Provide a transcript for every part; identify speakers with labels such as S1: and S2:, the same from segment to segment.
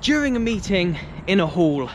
S1: During a meeting in a hall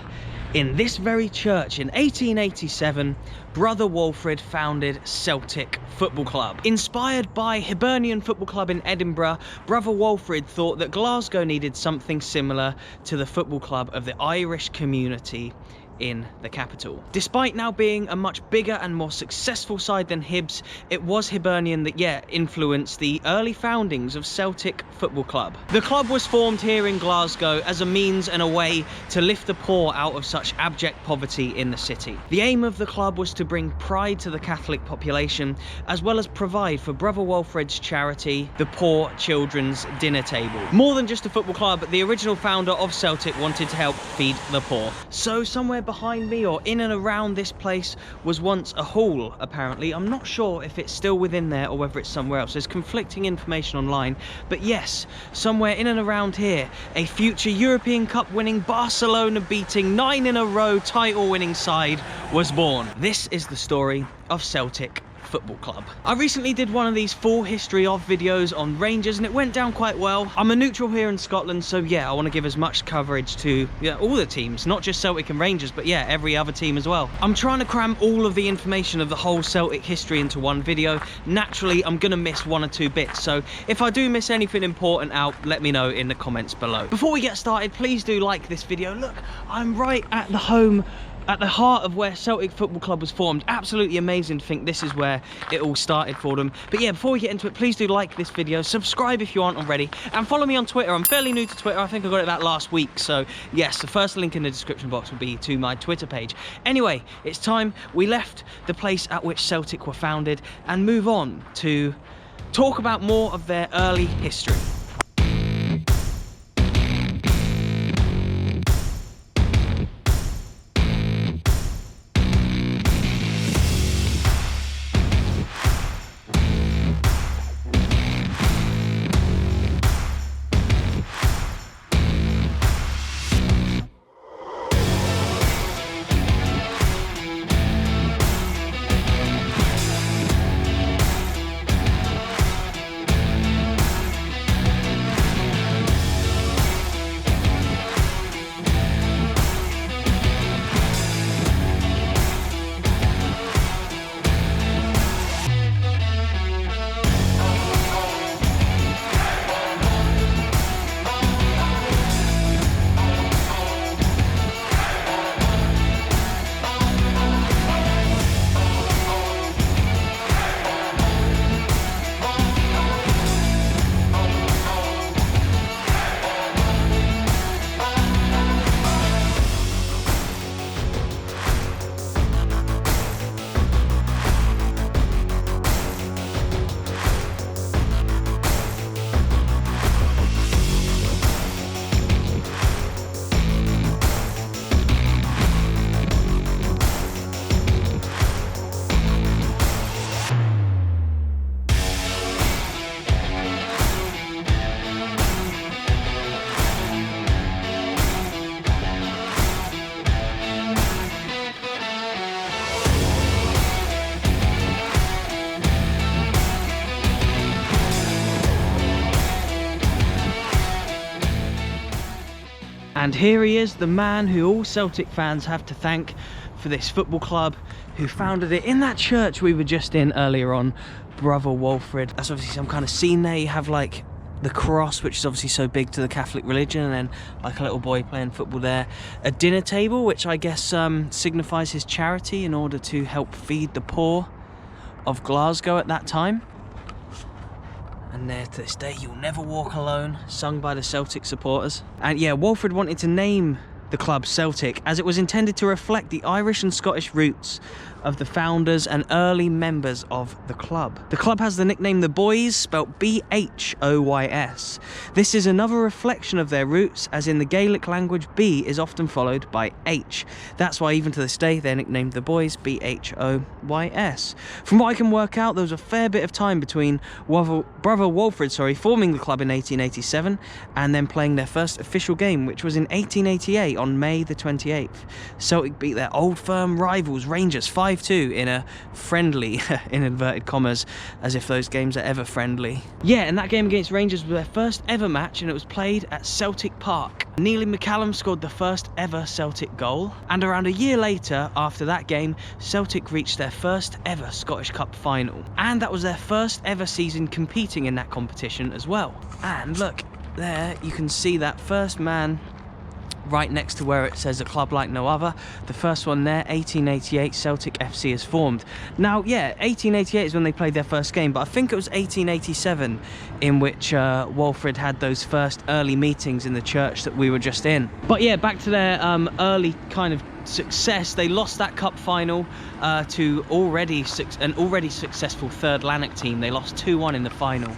S1: in this very church in 1887, Brother Walfrid founded Celtic Football Club. Inspired by Hibernian Football Club in Edinburgh, Brother Walfrid thought that Glasgow needed something similar to the football club of the Irish community in the capital. Despite now being a much bigger and more successful side than Hibs, it was Hibernian that, influenced the early foundings of Celtic Football Club. The club was formed here in Glasgow as a means and a way to lift the poor out of such abject poverty in the city. The aim of the club was to bring pride to the Catholic population, as well as provide for Brother Walfrid's charity, the Poor Children's Dinner Table. More than just a football club, the original founder of Celtic wanted to help feed the poor. So somewhere behind me, or in and around this place, was once a hall, apparently. I'm not sure if it's still within there or whether it's somewhere else. There's conflicting information online, but yes, somewhere in and around here, a future European Cup winning, Barcelona beating, 9 in a row title winning side was born. This is the story of Celtic Football Club. I recently did one of these full history of videos on Rangers and it went down quite well. I'm a neutral here in Scotland, so I want to give as much coverage to all the teams, not just Celtic and Rangers, but every other team as well. I'm trying to cram all of the information of the whole Celtic history into one video. Naturally, I'm gonna miss one or two bits, so if I do miss anything important out, let me know in the comments below. Before we get started, please do like this video. Look, I'm right at the heart of where Celtic Football Club was formed. Absolutely amazing to think this is where it all started for them. But before we get into it, please do like this video, subscribe if you aren't already, and follow me on Twitter. I'm fairly new to Twitter. I think I got it that last week. So yes, the first link in the description box will be to my Twitter page. Anyway, it's time we left the place at which Celtic were founded and move on to talk about more of their early history. And here he is, the man who all Celtic fans have to thank for this football club, who founded it in that church we were just in earlier on, Brother Walfrid. That's obviously some kind of scene there. You have like the cross, which is obviously so big to the Catholic religion, and then like a little boy playing football there. A dinner table, which I guess signifies his charity in order to help feed the poor of Glasgow at that time. And there to this day, You'll Never Walk Alone, sung by the Celtic supporters. And Walfrid wanted to name the club Celtic as it was intended to reflect the Irish and Scottish roots of the founders and early members of the club. The club has the nickname The Boys, spelt B-H-O-Y-S. This is another reflection of their roots, as in the Gaelic language, B is often followed by H. That's why even to this day they're nicknamed The Boys, B-H-O-Y-S. From what I can work out, there was a fair bit of time between Brother Walfrid forming the club in 1887 and then playing their first official game, which was in 1888 on May the 28th. Celtic beat their old firm rivals Rangers 5 5-2 in a friendly, in inverted commas, as if those games are ever friendly. Yeah, and that game against Rangers was their first ever match, and it was played at Celtic Park. Neil McCallum scored the first ever Celtic goal, and around a year later, after that game, Celtic reached their first ever Scottish Cup final. And that was their first ever season competing in that competition as well. And look, there you can see that first man right next to where it says a club like no other. The first one there, 1888, Celtic FC is formed. Now, yeah, 1888 is when they played their first game, but I think it was 1887 in which Walfrid had those first early meetings in the church that we were just in. But yeah, back to their early kind of success. They lost that cup final to an already successful Third Lanark team. They lost 2-1 in the final.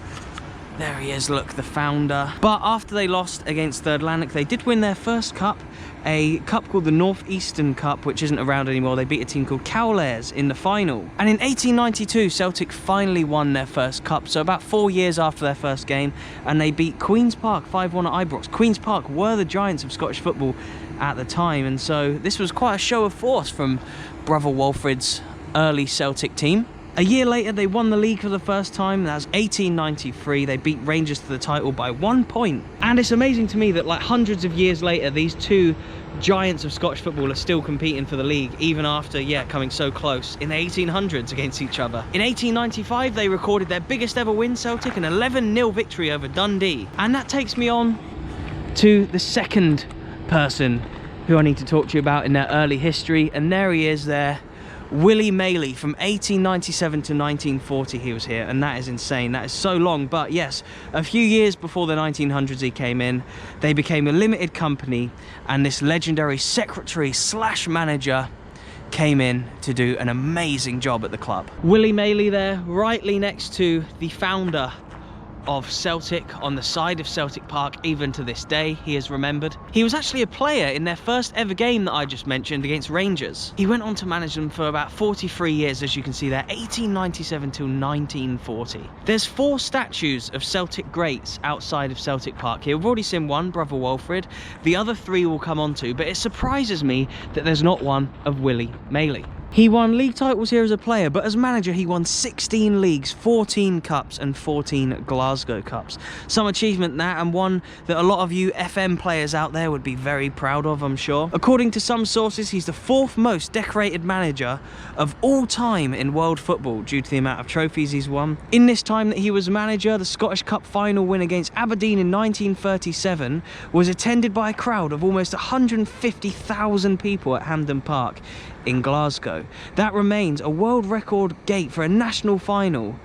S1: There he is, look, the founder. But after they lost against Third Lanark, they did win their first cup, a cup called the North Eastern Cup, which isn't around anymore. They beat a team called Cowlares in the final. And in 1892, Celtic finally won their first cup, so about 4 years after their first game, and they beat Queen's Park 5-1 at Ibrox. Queen's Park were the giants of Scottish football at the time, and so this was quite a show of force from Brother Walfrid's early Celtic team. A year later, they won the league for the first time. That was 1893. They beat Rangers to the title by 1 point. And it's amazing to me that, like, hundreds of years later, these two giants of Scottish football are still competing for the league, even after, yeah, coming so close in the 1800s against each other. In 1895, they recorded their biggest ever win, Celtic, an 11-0 victory over Dundee. And that takes me on to the second person who I need to talk to you about in their early history. And there he is there. Willie Maley. From 1897 to 1940 he was here, and that is insane. That is so long. But yes, a few years before the 1900s he came in. They became a limited company, and this legendary secretary slash manager came in to do an amazing job at the club. Willie Maley there, rightly next to the founder of Celtic, on the side of Celtic Park. Even to this day he is remembered. He was actually a player in their first ever game that I just mentioned against Rangers. He went on to manage them for about 43 years, as you can see there, 1897 till 1940. There's 4 statues of Celtic greats outside of Celtic Park here. We've already seen one, Brother Walfrid. The other 3 will come on to, but it surprises me that there's not one of Willie Maley. He won league titles here as a player, but as manager he won 16 leagues, 14 cups and 14 Glasgow cups. Some achievement that, and one that a lot of you FM players out there would be very proud of, I'm sure. According to some sources, he's the 4th most decorated manager of all time in world football due to the amount of trophies he's won. In this time that he was manager, the Scottish Cup final win against Aberdeen in 1937 was attended by a crowd of almost 150,000 people at Hampden Park in Glasgow. That remains a world record gate for a national final,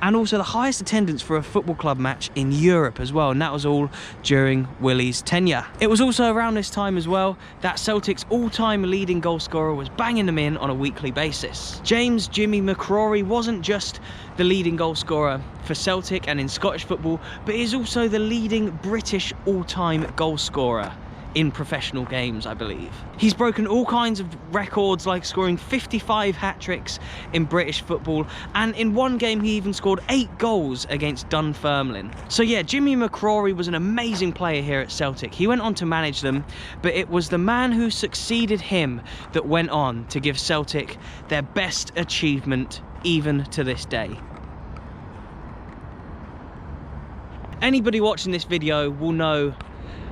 S1: and also the highest attendance for a football club match in Europe as well, and that was all during Willie's tenure. It was also around this time as well that Celtic's all-time leading goal scorer was banging them in on a weekly basis. James Jimmy McCrory wasn't just the leading goal scorer for Celtic and in Scottish football, but is also the leading British all-time goal scorer in professional games, I believe. He's broken all kinds of records, like scoring 55 hat-tricks in British football, and in one game he even scored 8 goals against Dunfermline. So yeah, Jimmy McCrory was an amazing player here at Celtic. He went on to manage them, but it was the man who succeeded him that went on to give Celtic their best achievement even to this day. Anybody watching this video will know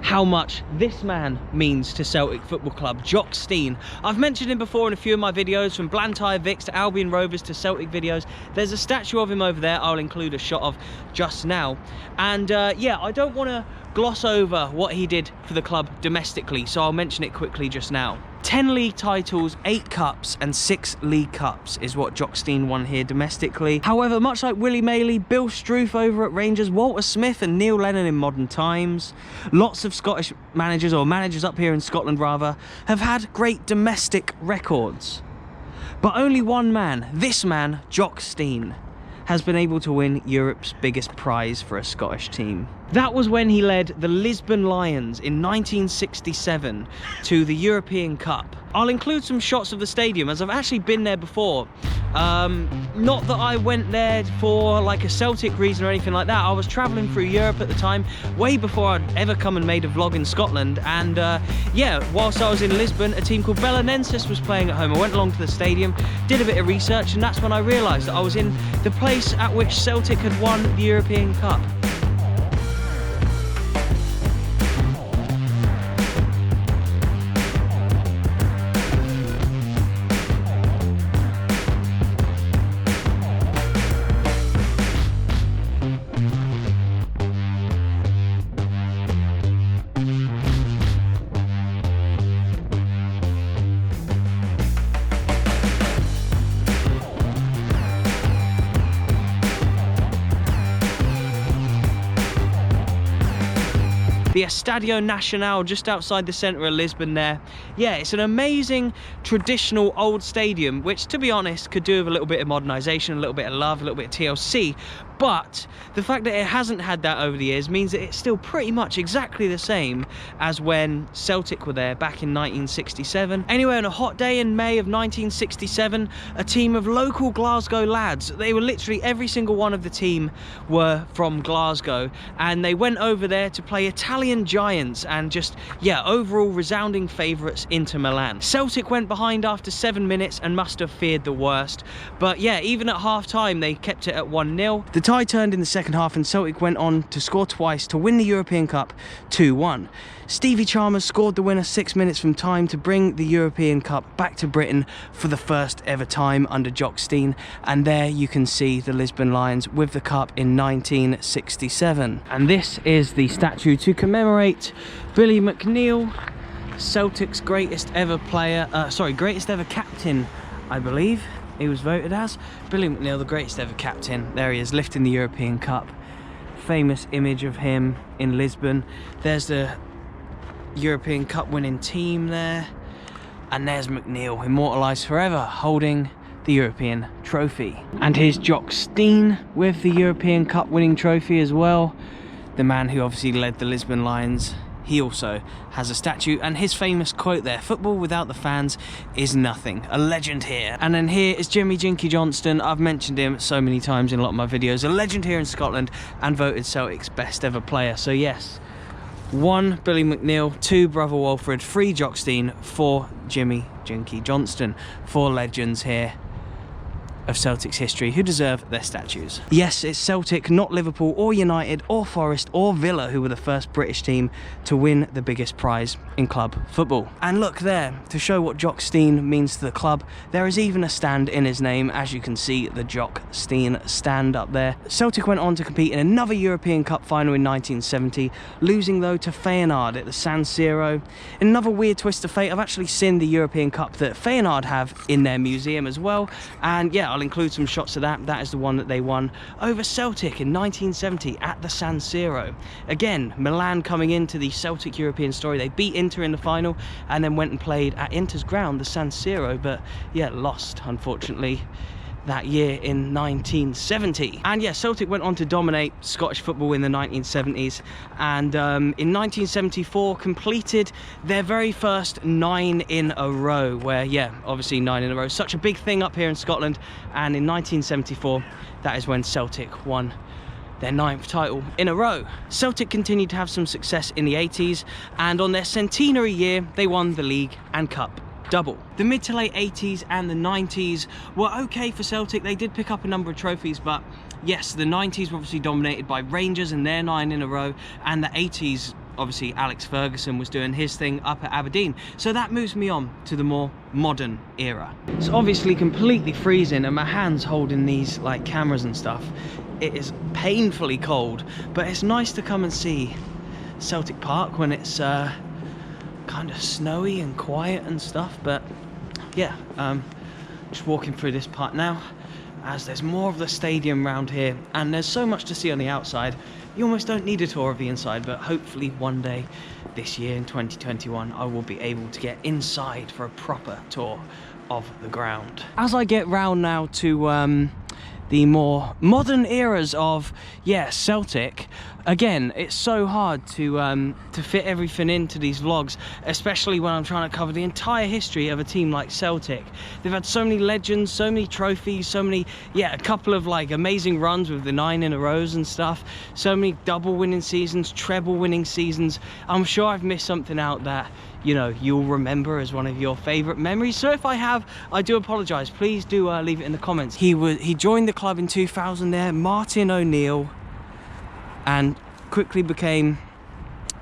S1: how much this man means to Celtic Football Club, Jock Stein. I've mentioned him before in a few of my videos, from Blantyre Vics to Albion Rovers to Celtic videos. There's a statue of him over there I'll include a shot of just now. And yeah, I don't want to gloss over what he did for the club domestically, so I'll mention it quickly just now. 10 league titles, 8 cups and 6 league cups is what Jock Stein won here domestically. However, much like Willie Maley, Bill Struth over at Rangers, Walter Smith and Neil Lennon in modern times, lots of Scottish managers, or managers up here in Scotland rather, have had great domestic records. But only one man, this man, Jock Stein, has been able to win Europe's biggest prize for a Scottish team. That was when he led the Lisbon Lions in 1967 to the European Cup. I'll include some shots of the stadium, as I've actually been there before Not that I went there for like a Celtic reason or anything like that. I was travelling through Europe at the time, way before I'd ever come and made a vlog in Scotland. And yeah, whilst I was in Lisbon, a team called Belenenses was playing at home. I went along to the stadium, did a bit of research, and that's when I realised that I was in the place at which Celtic had won the European Cup. The Estadio Nacional just outside the centre of Lisbon there. Yeah, it's an amazing traditional old stadium, which to be honest could do with a little bit of modernisation, a little bit of love, a little bit of TLC. But the fact that it hasn't had that over the years means that it's still pretty much exactly the same as when Celtic were there back in 1967. Anyway, on a hot day in May of 1967, a team of local Glasgow lads, they were literally every single one of the team were from Glasgow, and they went over there to play Italian giants and just, yeah, overall resounding favourites Inter Milan. Celtic went behind after 7 minutes and must have feared the worst, but yeah, even at half time they kept it at 1-0. The tide turned in the second half and Celtic went on to score twice to win the European Cup 2-1. Stevie Chalmers scored the winner 6 minutes from time to bring the European Cup back to Britain for the first ever time under Jock Stein, and there you can see the Lisbon Lions with the cup in 1967. And this is the statue to commemorate Billy McNeill, Celtic's greatest ever player, greatest ever captain, I believe he was voted as. Billy McNeill, the greatest ever captain. There he is, lifting the European Cup. Famous image of him in Lisbon. There's the European Cup winning team there, and there's McNeill, immortalised forever, holding the European trophy. And here's Jock Stein with the European Cup winning trophy as well, the man who obviously led the Lisbon Lions. He also has a statue, and his famous quote there, "Football without the fans is nothing." A legend here. And then here is Jimmy Jinky Johnston. I've mentioned him so many times in a lot of my videos. A legend here in Scotland and voted Celtic's best ever player. So yes, 1 Billy McNeill, 2 Brother Walfrid, 3 Jock Stein, 4 Jimmy Jinky Johnston. 4 legends here of Celtic's history who deserve their statues. Yes, it's Celtic, not Liverpool or United or Forest or Villa who were the first British team to win the biggest prize in club football. And look there, to show what Jock Stein means to the club, there is even a stand in his name, as you can see, the Jock Stein stand up there. Celtic went on to compete in another European Cup final in 1970, losing though to Feyenoord at the San Siro. In another weird twist of fate, I've actually seen the European Cup that Feyenoord have in their museum as well, and yeah, I'll include some shots of that. That is the one that they won over Celtic in 1970 at the San Siro. Again, Milan coming into the Celtic European story. They beat Inter in the final and then went and played at Inter's ground, the San Siro, but yeah, lost unfortunately that year in 1970. And yeah, Celtic went on to dominate Scottish football in the 1970s, and in 1974 completed their very first 9 in a row, where yeah, obviously 9 in a row, such a big thing up here in Scotland. And in 1974, that is when Celtic won their 9th title in a row. Celtic continued to have some success in the 80s, and on their centenary year they won the league and cup double. The mid to late 80s and the 90s were okay for Celtic. They did pick up a number of trophies, but yes, the 90s were obviously dominated by Rangers and their 9 in a row, and the 80s, obviously Alex Ferguson was doing his thing up at Aberdeen. So that moves me on to the more modern era. It's obviously completely freezing and my hand's holding these like cameras and stuff. It is painfully cold, but it's nice to come and see Celtic Park when it's kind of snowy and quiet and stuff. But yeah, just walking through this part now, as there's more of the stadium around here, and there's so much to see on the outside. You almost don't need a tour of the inside, but hopefully one day this year in 2021 I will be able to get inside for a proper tour of the ground. As I get round now to the more modern eras of, yeah, Celtic, Again, it's so hard to fit everything into these vlogs, especially when I'm trying to cover the entire history of a team like Celtic. They've had so many legends, so many trophies, so many, yeah, a couple of like amazing runs with the 9 in a row and stuff, so many double winning seasons, treble winning seasons. I'm sure I've missed something out that, you know, you'll remember as one of your favorite memories. So if I have, I do apologize. Please do leave it in the comments. He joined the club in 2000 there, Martin O'Neill, and quickly became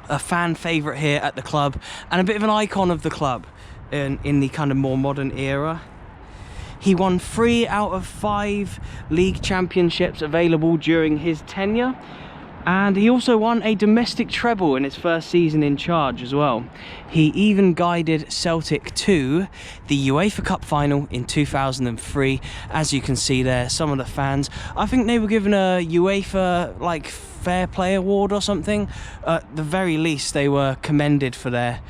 S1: a fan favourite here at the club and a bit of an icon of the club in the kind of more modern era. He won 3 out of 5 league championships available during his tenure, and he also won a domestic treble in his first season in charge as well. He even guided Celtic to the UEFA Cup final in 2003. As you can see there, some of the fans, I think they were given a UEFA like Fair Play Award or something. At the very least, they were commended for their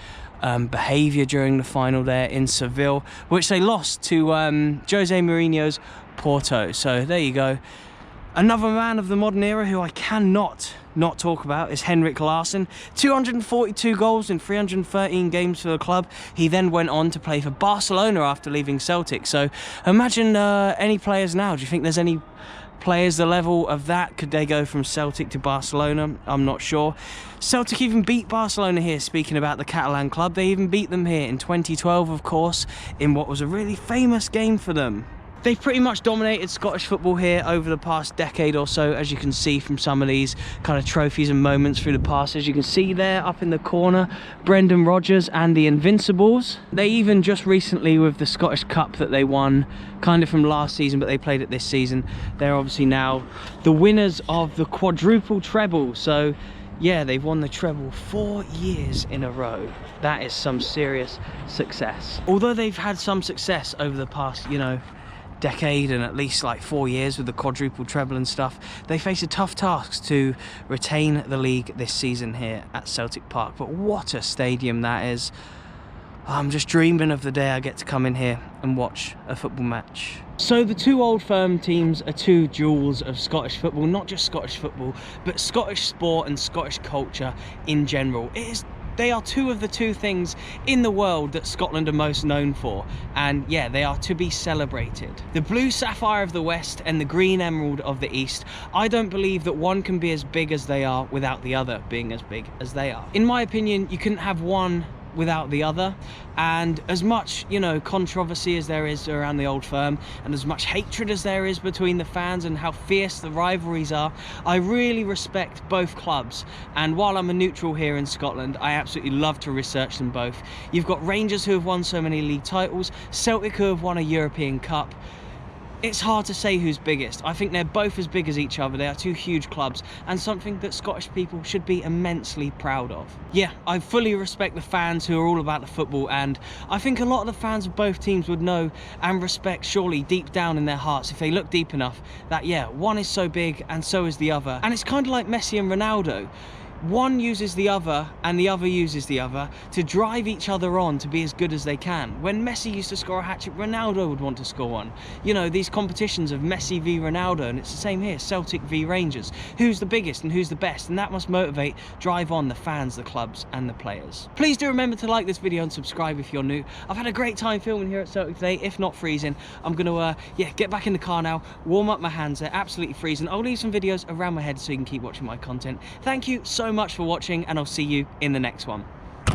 S1: behaviour during the final there in Seville, which they lost to Jose Mourinho's Porto. So there you go. Another man of the modern era who I cannot not talk about is Henrik Larsson. 242 goals in 313 games for the club. He then went on to play for Barcelona after leaving Celtic. So imagine any players now. Do you think there's any players the level of that? Could they go from Celtic to Barcelona? I'm not sure. Celtic even beat Barcelona here, speaking about the Catalan club. They even beat them here in 2012, of course, in what was a really famous game for them. They've pretty much dominated Scottish football here over the past decade or so, as you can see from some of these kind of trophies and moments through the past. As you can see there up in the corner, Brendan Rodgers and the Invincibles. They even just recently, with the Scottish Cup that they won kind of from last season, but they played it this season, they're obviously now the winners of the quadruple treble. So yeah, they've won the treble 4 years in a row. That is some serious success. Although they've had some success over the past, you know, decade and at least like 4 years with the quadruple treble and stuff, they face a tough task to retain the league this season here at Celtic Park. But what a stadium that is. I'm just dreaming of the day I get to come in here and watch a football match. So the two old firm teams are two jewels of Scottish football, not just Scottish football, but Scottish sport and Scottish culture in general. They are two of the two things in the world that Scotland are most known for, and yeah, they are to be celebrated. The blue sapphire of the west and the green emerald of the east. I don't believe that one can be as big as they are without the other being as big as they are. In my opinion, you couldn't have one without the other, and as much, you know, controversy as there is around the old firm, and as much hatred as there is between the fans and how fierce the rivalries are, I really respect both clubs. And while I'm a neutral here in Scotland, I absolutely love to research them both. You've got Rangers, who have won so many league titles, Celtic, who have won a European Cup. It's hard to say who's biggest. I think they're both as big as each other. They are two huge clubs, and something that Scottish people should be immensely proud of. Yeah, I fully respect the fans who are all about the football, and I think a lot of the fans of both teams would know and respect, surely deep down in their hearts, if they look deep enough, that yeah, one is so big and so is the other. And it's kind of like Messi and Ronaldo. One uses the other and the other uses the other to drive each other on to be as good as they can. When Messi used to score a hat-trick, Ronaldo would want to score one. You know, these competitions of Messi v Ronaldo, and it's the same here, Celtic v Rangers. Who's the biggest and who's the best? And that must motivate, drive on the fans, the clubs and the players. Please do remember to like this video and subscribe if you're new. I've had a great time filming here at Celtic today, if not freezing. I'm gonna get back in the car now, warm up my hands, they're absolutely freezing. I'll leave some videos around my head so you can keep watching my content. Thank you so much for watching, and I'll see you in the next one.